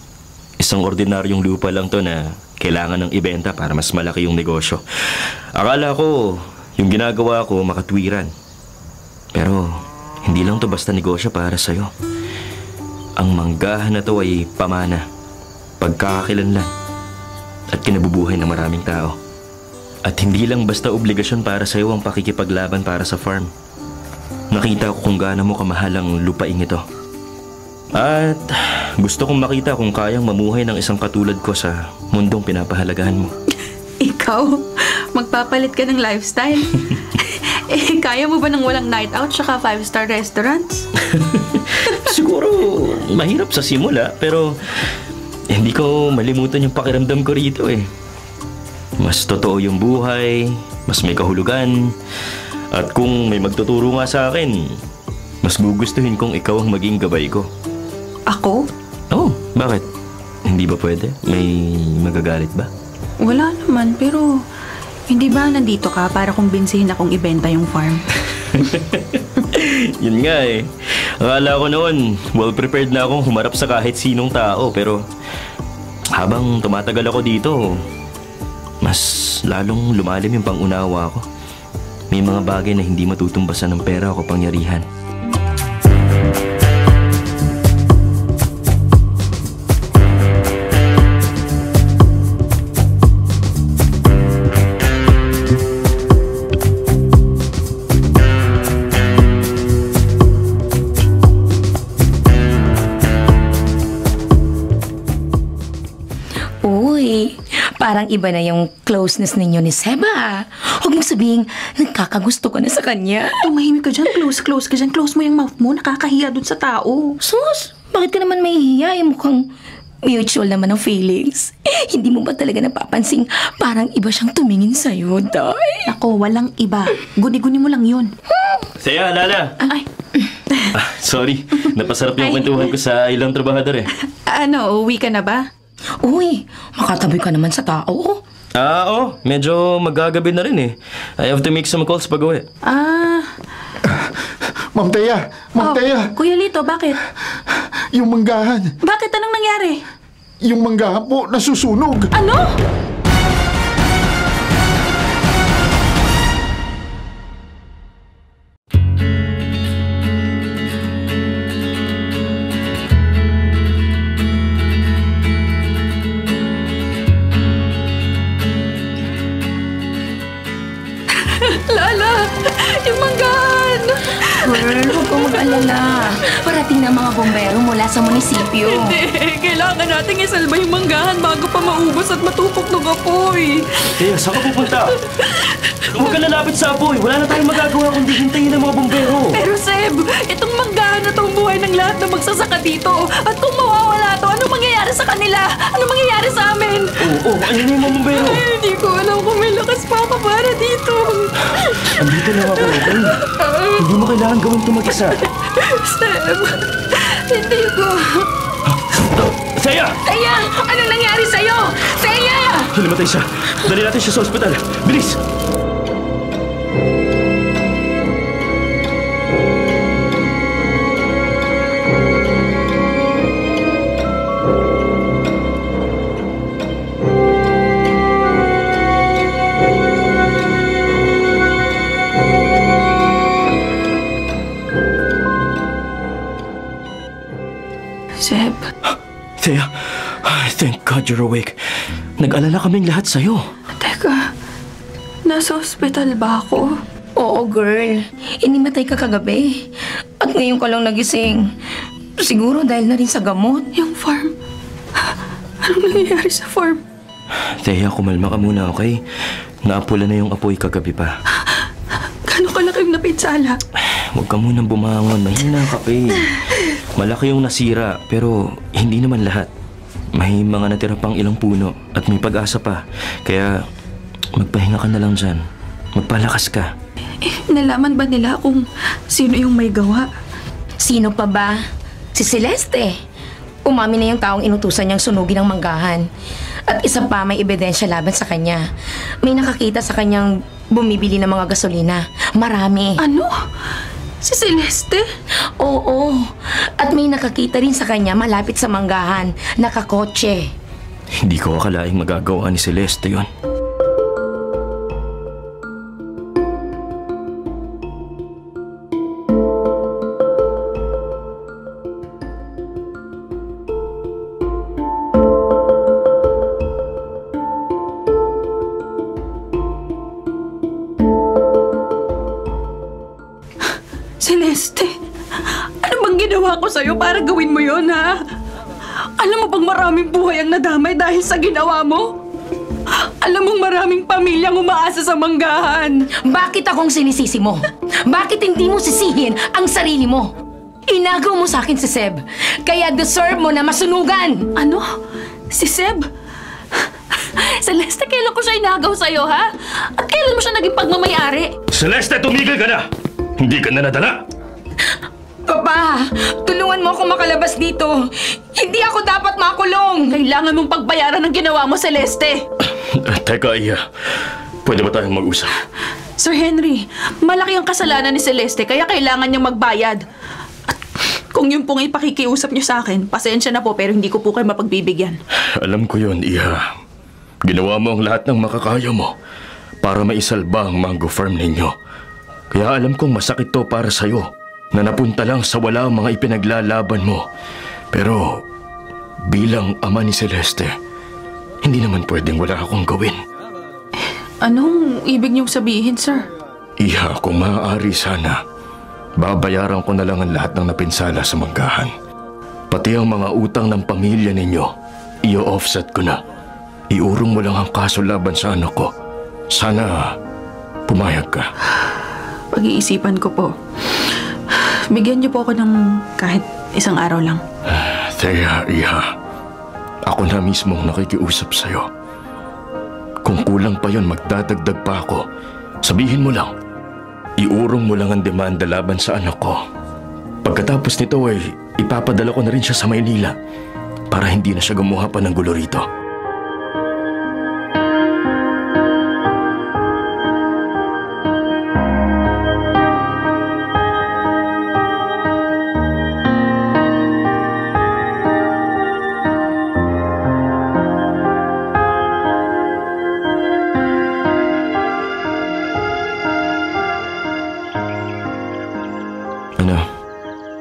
Speaker 3: isang ordinaryong lupa lang to na kailangan ng ibenta para mas malaki yung negosyo. Akala ko, yung ginagawa ko makatwiran. Pero, hindi lang to basta negosyo para sa'yo. Ang manggahan na to ay pamana, pagkakakilanlan, at kinabubuhay ng maraming tao. At hindi lang basta obligasyon para sa'yo ang pakikipaglaban para sa farm. nakita ko kung gaano mo kamahal ang lupaing ito. At gusto kong makita kung kayang mamuhay ng isang katulad ko sa mundong pinapahalagahan mo.
Speaker 2: Ikaw, magpapalit ka ng lifestyle. Kaya mo ba nang walang night out tsaka 5-star restaurants?
Speaker 3: Siguro mahirap sa simula, pero hindi ko malimutan yung pakiramdam ko rito eh. Mas totoo yung buhay, mas may kahulugan, at kung may magtuturo nga sa akin, mas gugustuhin kong ikaw ang maging gabay ko.
Speaker 2: Ako?
Speaker 3: Oh, bakit? Hindi ba pwede? May magagalit ba?
Speaker 2: Wala naman, pero hindi ba nandito ka para kumbinsihin akong ibenta yung farm?
Speaker 3: Yun nga eh. Akala ko noon, well prepared na akong humarap sa kahit sinong tao, pero habang tumatagal ako dito, mas lalong lumalim yung pangunawa ko. May mga bagay na hindi matutumbasan ng pera o kapangyarihan.
Speaker 4: Parang iba na yung closeness ninyo ni Seba. Huwag mong sabihin, nagkakagusto ka na sa kanya.
Speaker 2: Tumahimik ka dyan, close ka dyan. Close mo yung mouth mo, nakakahiya dun sa tao.
Speaker 4: Sus, bakit ka naman mahihiya? Mukhang mutual naman ang feelings. Hindi mo ba talaga napapansin parang iba siyang tumingin sa'yo, Day?
Speaker 2: Ako, walang iba. Guni-guni mo lang yun.
Speaker 3: Saya, Lala!
Speaker 2: Ay.
Speaker 3: Sorry, napasarap yung kwentuhan ko sa ilang trabahador eh.
Speaker 2: Uwi ka na ba?
Speaker 4: Uy, makatabi ka naman sa tao.
Speaker 3: Oo. Medyo magagabi na rin eh. I have to make some calls pag uwi.
Speaker 5: Ma'am Thea! Ma'am Thea!
Speaker 2: Kuya Lito, bakit?
Speaker 5: Yung manggahan!
Speaker 2: Bakit? Anong nangyari?
Speaker 5: Yung manggahan po nasusunog!
Speaker 2: Ano? Lala! Yung manggahan!
Speaker 4: Girl, huwag kang mag-alala. Parating na mga bombero mula sa munisipyo.
Speaker 2: Hindi, kailangan nating isalba yung manggahan bago pa maubos at matupok ng apoy.
Speaker 3: Kaya, saan ka pupunta? Huwag ka lalapit sa apoy. Wala na tayong magagawa kundi hintayin ang mga bombero.
Speaker 2: Pero Seb, itong manggahan na itong buhay ng lahat na magsasaka dito. At kung mawawala to, anong mangyayari sa kanila? Anong mangyayari sa amin?
Speaker 3: Oo, ayun na yung mga bombero.
Speaker 2: Ay, hindi ko alam kung may lakas pa ako para dito.
Speaker 3: Andito lang ako, okay? Hindi mo kailangan gawin ito mag-isa.
Speaker 2: Seb, hindi ko.
Speaker 3: Saya!
Speaker 4: Saya! Anong nangyari sa'yo? Saya!
Speaker 3: Hinamatay siya. Dali natin siya sa ospital. Bilis!
Speaker 2: Seb.
Speaker 3: Thea, thank God you're awake. Nag-alala kaming lahat sa'yo.
Speaker 2: Teka, nasa ospital ba ako?
Speaker 4: Oo, girl. Inimatay ka kagabi. At ngayon ka lang nagising. Siguro dahil na rin sa gamot.
Speaker 2: Yung farm. Anong nangyayari sa farm?
Speaker 3: Thea, kumalma ka muna, okay? Naapula na yung apoy kagabi pa.
Speaker 2: Gano'ng kalaking napinsala?
Speaker 3: Huwag ka munang bumangon. Mahina ka pa eh. Malaki yung nasira, pero hindi naman lahat. May mga natira pang ilang puno at may pag-asa pa. Kaya magpahinga ka na lang dyan. Magpalakas ka.
Speaker 2: Nalaman ba nila kung sino yung may gawa?
Speaker 4: Sino pa ba? Si Celeste. Umamin na yung taong inutusan niyang sunugin ang manggahan. At isa pa, may ebidensya laban sa kanya. May nakakita sa kanyang bumibili ng mga gasolina. Marami.
Speaker 2: Ano? Si Celeste?
Speaker 4: Oo. At may nakakita rin sa kanya malapit sa manggahan. Nakakotse.
Speaker 3: Hindi ko akalaing magagawa ni Celeste yon.
Speaker 2: Celeste? ako sa'yo para gawin mo yun, ha? Alam mo bang maraming buhay ang nadamay dahil sa ginawa mo? Alam mong maraming pamilyang umaasa sa manggahan.
Speaker 4: Bakit akong sinisisi mo? Bakit hindi mo sisihin ang sarili mo? Inagaw mo sa akin si Seb. Kaya deserve mo na masunugan.
Speaker 2: Ano? Si Seb? Celeste, kailan ko siya inagaw sa'yo, ha? At kailan mo siya naging pagmamayari?
Speaker 3: Celeste, tumigil ka na! Hindi ka na nadala!
Speaker 4: Papa, tulungan mo ako makalabas dito. Hindi ako dapat makulong.
Speaker 2: Kailangan mong pagbayaran ng ginawa mo, Celeste.
Speaker 3: Teka, Iya. Pwede ba tayong mag-usap?
Speaker 2: Sir Henry, malaki ang kasalanan ni Celeste kaya kailangan niyang magbayad. At kung yun pong ipakikiusap niyo sa akin, pasensya na po pero hindi ko po kayo mapagbibigyan.
Speaker 3: Alam ko yun, Iya. Ginawa mo ang lahat ng makakaya mo para maisalba ang mango farm ninyo. Kaya alam kong masakit to para sa'yo na napunta lang sa wala ang mga ipinaglalaban mo. Pero bilang ama ni Celeste, hindi naman pwedeng wala akong gawin.
Speaker 2: Anong ibig niyong sabihin, sir?
Speaker 3: Iya, kung maaari sana, babayaran ko na lang ang lahat ng napinsala sa manggahan. Pati ang mga utang ng pamilya ninyo, i-offset ko na. Iurong mo lang ang kaso laban sa anak ko. Sana pumayag ka.
Speaker 2: Pag-iisipan ko po. Bigyan niyo po ako ng kahit isang araw lang.
Speaker 3: Thea, Iha. Ako na mismo ang nakikiusap sa'yo. Kung kulang pa yon, magdadagdag pa ako. Sabihin mo lang, iurong mo lang ang demanda laban sa anak ko. Pagkatapos nito ay ipapadala ko na rin siya sa Maynila para hindi na siya gumawa pa ng gulo rito.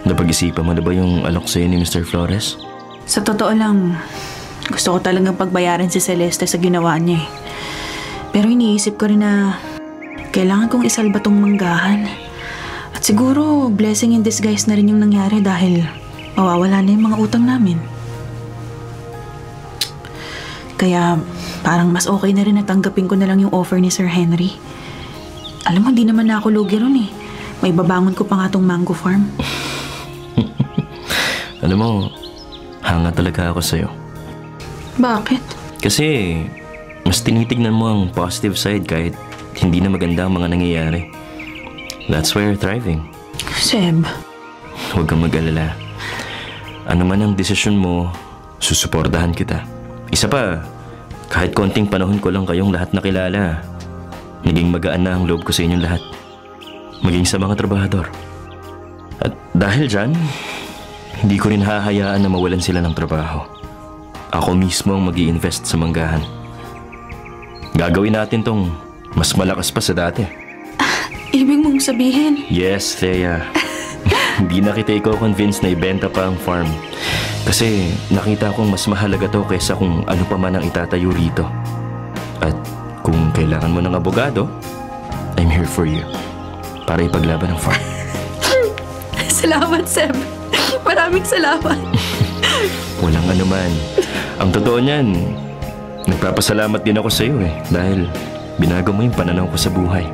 Speaker 3: Napag-isipan mo na ba yung alok sa'yo ni Mr. Flores?
Speaker 2: Sa totoo lang, gusto ko talagang pagbayaran si Celeste sa ginawa niya eh. Pero iniisip ko rin na kailangan kong isalba tong manggahan. At siguro, blessing in disguise na rin yung nangyari dahil mawawala na yung mga utang namin. Kaya parang mas okay na rin na tanggapin ko na lang yung offer ni Sir Henry. Alam mo, hindi naman na ako lugi ron eh. May babangon ko pa nga tong mango farm.
Speaker 3: Alam mo, hanga talaga ako sa'yo.
Speaker 2: Bakit?
Speaker 3: Kasi mas tinitignan mo ang positive side kahit hindi na maganda ang mga nangyayari. That's why you're thriving.
Speaker 2: Seb.
Speaker 3: Huwag kang mag-alala. Ano man ang desisyon mo, susuportahan kita. Isa pa, kahit konting panahon ko lang kayong lahat nakilala, naging magaan na ang loob ko sa inyong lahat. Maging sa mga trabahador. At dahil dyan, hindi ko rin hahayaan na mawalan sila ng trabaho. Ako mismo ang mag-i-invest sa manggahan. Gagawin natin tong mas malakas pa sa dati.
Speaker 2: Ibig mong sabihin?
Speaker 3: Yes, Thea. Hindi na kita i-convince na ibenta pa ang farm. Kasi nakita kong mas mahalaga to kaysa kung ano pa man ang itatayo rito. At kung kailangan mo ng abogado, I'm here for you. Para ipaglaban ang farm.
Speaker 2: Salamat, Seb. Maraming salamat.
Speaker 3: Walang anuman. Ang totoo niyan, nagpapasalamat din ako sa iyo eh. Dahil binago mo yung pananaw ko sa buhay.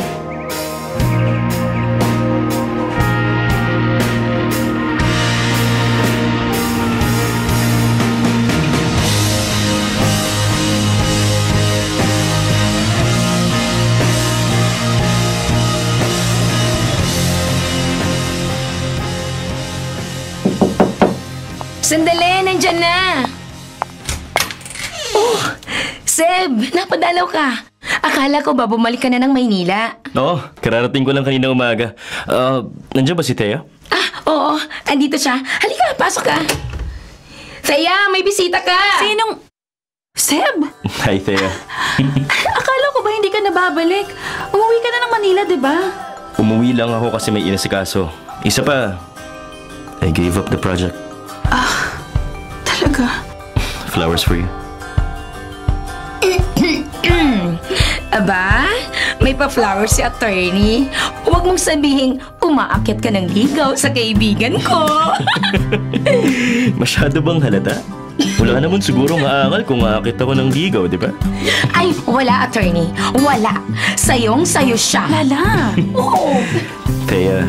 Speaker 4: Sandali, nandyan na. Oh, Seb, napadalaw ka. Akala ko ba bumalik ka na ng Maynila?
Speaker 3: Oo, kararating ko lang kanina umaga. Nandiyan ba si Thea?
Speaker 4: Oo, andito siya. Halika, pasok ka. Thea, may bisita ka.
Speaker 2: Sinong... Seb?
Speaker 3: Hi, Thea.
Speaker 2: Akala ko ba hindi ka nababalik? Umuwi ka na ng Manila, di ba?
Speaker 3: Umuwi lang ako kasi may inasikaso. Isa pa, I gave up the project.
Speaker 2: Talaga?
Speaker 3: Flowers for you.
Speaker 4: Aba, may pa-flowers si attorney. Huwag mong sabihin, umaakyat ka ng ligaw sa kaibigan ko.
Speaker 3: Masyado bang halata? Wala naman sigurong aangal kung aakit ako ng ligaw, di ba?
Speaker 4: Ay, wala, attorney. Wala. Sayong-sayo siya.
Speaker 2: Lala!
Speaker 4: Oo.
Speaker 3: Kaya,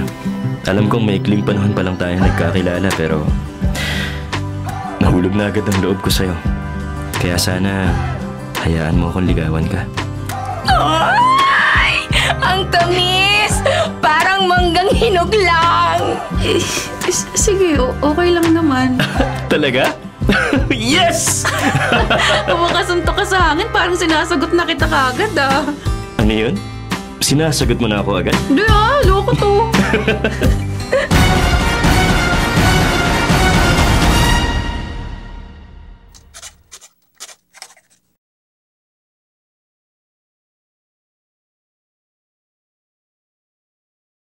Speaker 3: alam kong maikling panahon pa lang tayo nagkakilala pero nahulog na agad ang loob ko sa'yo. Kaya sana hayaan mo akong ligawan ka.
Speaker 4: Ay! Ang tamis! Parang manggang hinog lang.
Speaker 2: Sige, okay lang naman.
Speaker 3: Talaga? Yes!
Speaker 2: Kumakasuntok ka sa hangin, parang sinasagot na kita kagad ah.
Speaker 3: Ano yun? Sinasagot mo na ako agad?
Speaker 2: Hindi loko to.